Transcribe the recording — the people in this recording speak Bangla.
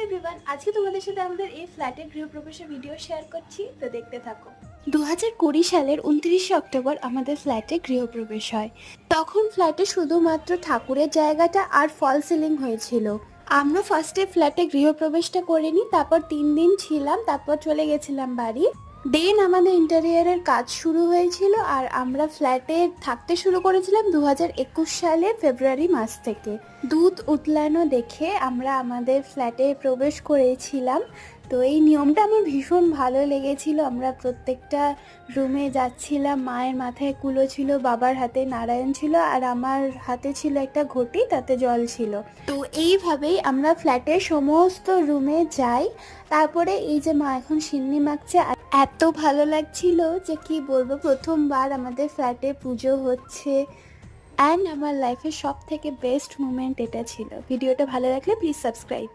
এভরিওয়ান, আজকে তোমাদের সাথে আমাদের এই ফ্ল্যাটের গৃহপ্রবেশের ভিডিও শেয়ার করছি, তো দেখতে থাকো। 2020 সালের 29শে অক্টোবর আমাদের ফ্ল্যাটে গৃহপ্রবেশ হয়। তখন ফ্ল্যাটে শুধুমাত্র ঠাকুরের জায়গাটা আর ফল সিলিং হয়েছিল। আমরা ফার্স্টে ফ্ল্যাটে গৃহপ্রবেশটা করে নিই, তারপর 3 দিন ছিলাম, তারপর চলে গেছিলাম বাড়ি। দেন আমাদের ইন্টেরিয়ারের কাজ শুরু হয়েছিল আর আমরা ফ্ল্যাটে থাকতে শুরু করেছিলাম 2021 সালে ফেব্রুয়ারি মাস থেকে। দুধ উতলানো দেখে আমরা আমাদের ফ্ল্যাটে প্রবেশ করেছিলাম। তো এই নিয়মটা আমার ভীষণ ভালো লেগেছিল। আমরা প্রত্যেকটা রুমে যাচ্ছিলাম, মায়ের মাথায় কুলো ছিল, বাবার হাতে নারায়ণ ছিল আর আমার হাতে ছিল একটা ঘটি, তাতে জল ছিল। তো এইভাবেই আমরা ফ্ল্যাটের সমস্ত রুমে যাই। তারপরে এই যে মা এখন সিন্নি মাখছে, এত ভালো লাগছিল যে কি বলবো। প্রথমবার আমাদের ফ্ল্যাটে পুজো হচ্ছে অ্যান্ড আমার লাইফের সব থেকে বেস্ট মুমেন্ট এটা ছিল। ভিডিওটা ভালো লাগলে প্লিজ সাবস্ক্রাইব।